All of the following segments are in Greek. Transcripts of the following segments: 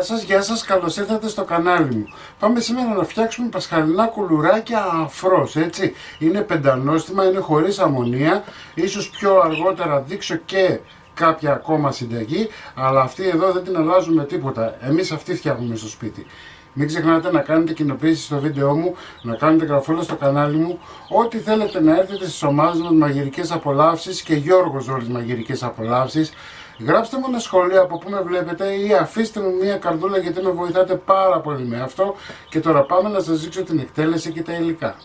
γεια σας, καλώς ήρθατε στο κανάλι μου. Πάμε σήμερα να φτιάξουμε πασχαλινά κουλουράκια αφρός, έτσι. Είναι πεντανόστιμα, είναι χωρίς αμμονία. Ίσως πιο αργότερα δείξω και κάποια ακόμα συνταγή, αλλά αυτή εδώ δεν την αλλάζουμε τίποτα. Εμείς αυτή φτιάχνουμε στο σπίτι. Μην ξεχνάτε να κάνετε κοινοποίηση στο βίντεό μου, να κάνετε γραφούλα στο κανάλι μου. Ό,τι θέλετε να έρθετε στις ομάδες μας Μαγειρικές Απολαύσεις και Γιώργος Ζόλης Μαγειρικές Απολαύσεις. Γράψτε μου ένα σχόλιο από που με βλέπετε ή αφήστε μου μια καρδούλα γιατί με βοηθάτε πάρα πολύ με αυτό. Και τώρα πάμε να σας δείξω την εκτέλεση και τα υλικά.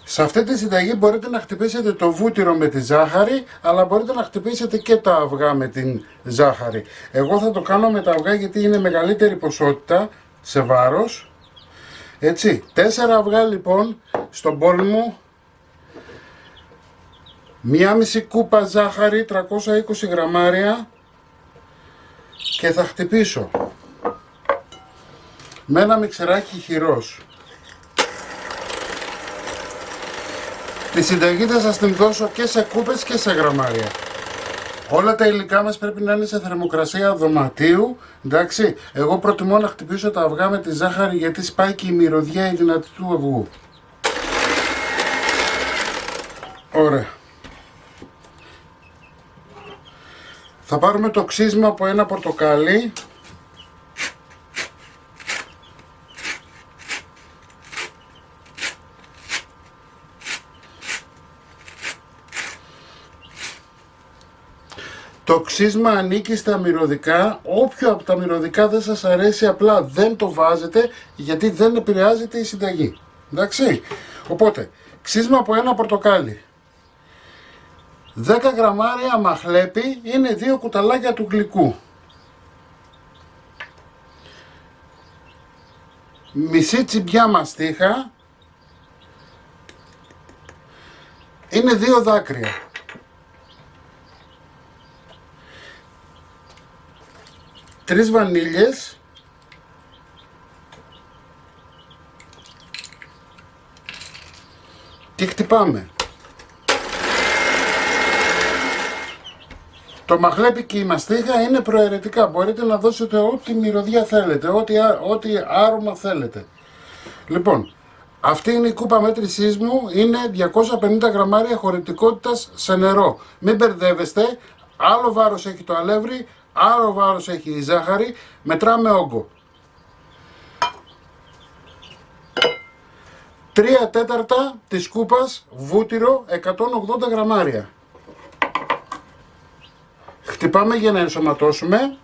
Σε αυτή τη συνταγή μπορείτε να χτυπήσετε το βούτυρο με τη ζάχαρη, αλλά μπορείτε να χτυπήσετε και τα αυγά με την ζάχαρη. Εγώ θα το κάνω με τα αυγά γιατί είναι μεγαλύτερη ποσότητα σε βάρος. Έτσι, 4 αυγά λοιπόν στον μπολ μου. 1,5 κούπα ζάχαρη, 320 γραμμάρια και θα χτυπήσω με ένα μιξεράκι χειρός. Τη συνταγή θα σας την δώσω και σε κούπες και σε γραμμάρια. Όλα τα υλικά μας πρέπει να είναι σε θερμοκρασία δωματίου, εντάξει. Εγώ προτιμώ να χτυπήσω τα αυγά με τη ζάχαρη γιατί σπάει και η μυρωδιά η δυνατή του αυγού. Ωραία. Θα πάρουμε το ξύσμα από ένα πορτοκάλι. Το ξύσμα ανήκει στα μυρωδικά. Όποιο από τα μυρωδικά δεν σας αρέσει απλά δεν το βάζετε γιατί δεν επηρεάζεται η συνταγή. Εντάξει. Οπότε ξύσμα από ένα πορτοκάλι. 10 γραμμάρια μαχλέπι είναι 2 κουταλάκια του γλυκού. Μισή τσιμπιά μαστίχα είναι 2 δάκρυα. 3 βανίλιες. Και χτυπάμε. Το μαχλέπι και η μαστίχα είναι προαιρετικά. Μπορείτε να δώσετε ό,τι μυρωδιά θέλετε, ό,τι άρωμα θέλετε. Λοιπόν, αυτή είναι η κούπα μέτρησής μου. Είναι 250 γραμμάρια χωρητικότητας σε νερό. Μην μπερδεύεστε. Άλλο βάρος έχει το αλεύρι, άλλο βάρος έχει η ζάχαρη. Μετράμε όγκο. 3/4 της κούπας βούτυρο 180 γραμμάρια. Χτυπάμε για να ενσωματώσουμε.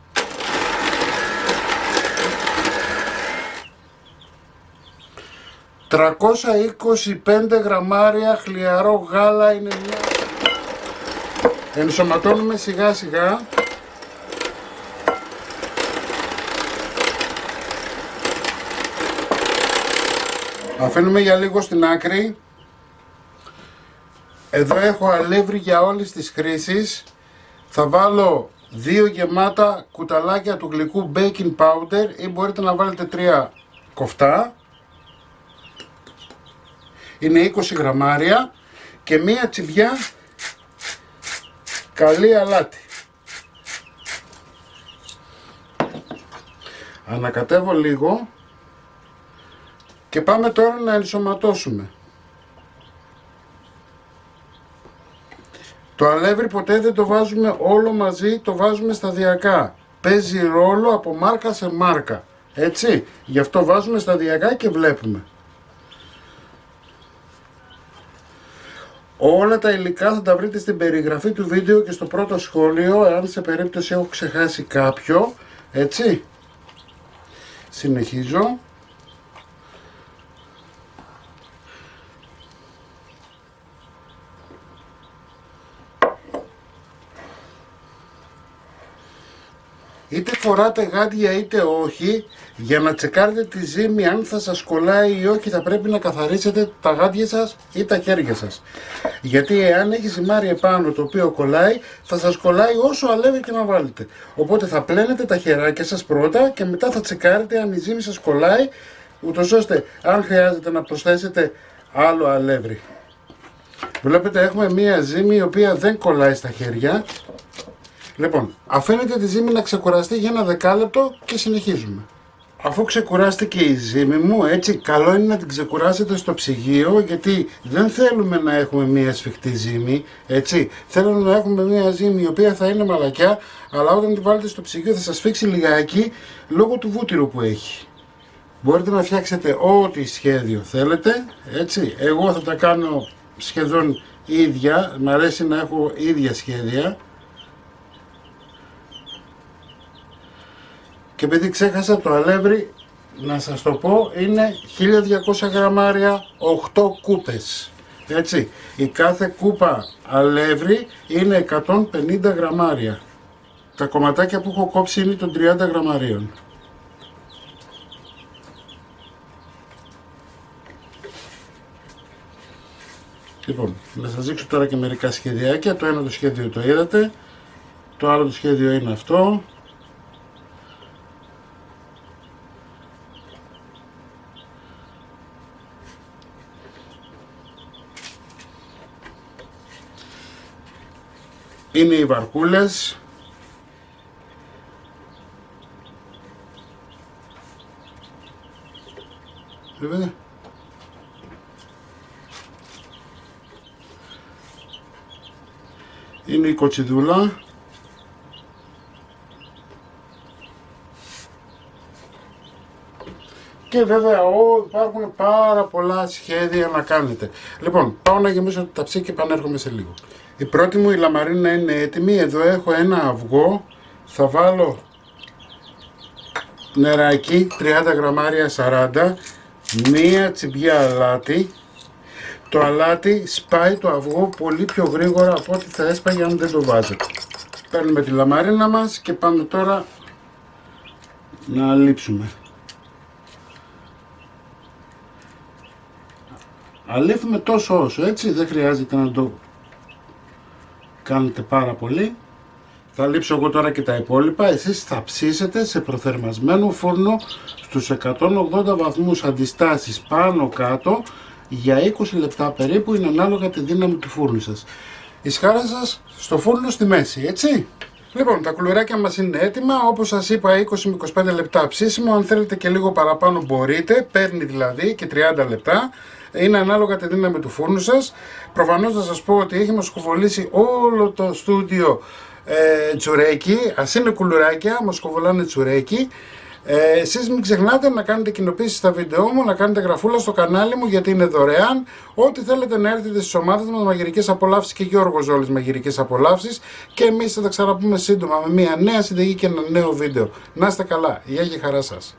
...325 γραμμάρια χλιαρό γάλα είναι μια... Ενσωματώνουμε σιγά σιγά. Αφήνουμε για λίγο στην άκρη. Εδώ έχω αλεύρι για όλες τις χρήσεις. Θα βάλω 2 γεμάτα κουταλάκια του γλυκού baking powder ή μπορείτε να βάλετε 3 κοφτά. Είναι 20 γραμμάρια και μία τσιμπιά καλή αλάτι. Ανακατεύω λίγο και πάμε τώρα να ενσωματώσουμε. Το αλεύρι ποτέ δεν το βάζουμε όλο μαζί, το βάζουμε σταδιακά. Παίζει ρόλο από μάρκα σε μάρκα. Έτσι, γι' αυτό βάζουμε σταδιακά και βλέπουμε. Όλα τα υλικά θα τα βρείτε στην περιγραφή του βίντεο και στο πρώτο σχόλιο, εάν σε περίπτωση έχω ξεχάσει κάποιο. Έτσι, συνεχίζω. Είτε φοράτε γάντια είτε όχι, για να τσεκάρετε τη ζύμη αν θα σας κολλάει ή όχι θα πρέπει να καθαρίσετε τα γάντια σας ή τα χέρια σας. Γιατί εάν έχει ζυμάρι επάνω το οποίο κολλάει, θα σας κολλάει όσο αλεύρι και να βάλετε. Οπότε θα πλένετε τα χεράκια σας πρώτα και μετά θα τσεκάρετε αν η ζύμη σας κολλάει, ούτως ώστε αν χρειάζεται να προσθέσετε άλλο αλεύρι. Βλέπετε έχουμε μία ζύμη η οποία δεν κολλάει στα χέρια. Λοιπόν, αφήνετε τη ζύμη να ξεκουραστεί για ένα δεκάλεπτο και συνεχίζουμε. Αφού ξεκουράστηκε η ζύμη μου, έτσι, καλό είναι να την ξεκουράσετε στο ψυγείο, γιατί δεν θέλουμε να έχουμε μία σφιχτή ζύμη, έτσι. Θέλουμε να έχουμε μία ζύμη η οποία θα είναι μαλακιά, αλλά όταν την βάλετε στο ψυγείο θα σας σφίξει λιγάκι λόγω του βούτυρου που έχει. Μπορείτε να φτιάξετε ό,τι σχέδιο θέλετε, έτσι. Εγώ θα τα κάνω σχεδόν ίδια, μ' αρέσει να έχω ίδια σχέδια. Και επειδή ξέχασα το αλεύρι, να σας το πω, είναι 1200 γραμμάρια, 8 κούπες. Έτσι, η κάθε κούπα αλεύρι είναι 150 γραμμάρια. Τα κομματάκια που έχω κόψει είναι των 30 γραμμαρίων. Λοιπόν, να σας δείξω τώρα και μερικά σχεδιάκια. Το ένα το σχέδιο το είδατε, το άλλο το σχέδιο είναι αυτό. Είναι οι βαρκούλες. Βλέπετε. Είναι η κοτσιδούλα. Και βέβαια υπάρχουν πάρα πολλά σχέδια να κάνετε. Λοιπόν, πάω να γεμίσω το ταψί και επανέρχομαι σε λίγο. Η πρώτη μου η λαμαρίνα είναι έτοιμη. Εδώ έχω ένα αυγό. Θα βάλω νεράκι 30 γραμμάρια 40. Μία τσιμπιά αλάτι. Το αλάτι σπάει το αυγό πολύ πιο γρήγορα από ό,τι θα έσπαγε αν δεν το βάζετε. Παίρνουμε τη λαμαρίνα μας και πάμε τώρα να αλείψουμε. Αλείφουμε τόσο όσο, έτσι, δεν χρειάζεται να το κάνετε πάρα πολύ. Θα λείψω εγώ τώρα και τα υπόλοιπα. Εσείς θα ψήσετε σε προθερμασμένο φούρνο στους 180 βαθμούς αντιστάσεις πάνω κάτω για 20 λεπτά περίπου, είναι ανάλογα τη δύναμη του φούρνου σας. Η σκάρα σας στο φούρνο στη μέση, έτσι. Λοιπόν, τα κουλουράκια μας είναι έτοιμα, όπως σας είπα 20 με 25 λεπτά ψήσιμο, αν θέλετε και λίγο παραπάνω μπορείτε, παίρνει δηλαδή και 30 λεπτά. Είναι ανάλογα τη δύναμη του φούρνου σας. Προφανώς θα σας πω ότι έχει μας σκοβολήσει όλο το στούντιο τσουρέκι, ας είναι κουλουράκια, μας σκοβολάνε τσουρέκι. Εσείς μην ξεχνάτε να κάνετε κοινοποίηση στα βίντεό μου, να κάνετε γραφούλα στο κανάλι μου γιατί είναι δωρεάν. Ό,τι θέλετε να έρθετε στις ομάδες μας, Μαγειρικές Απολαύσεις και Γιώργος Ζόλης Μαγειρικές Απολαύσεις. Και εμείς θα τα ξαναπούμε σύντομα με μια νέα συνταγή και ένα νέο βίντεο. Να είστε καλά, γεια και χαρά σας.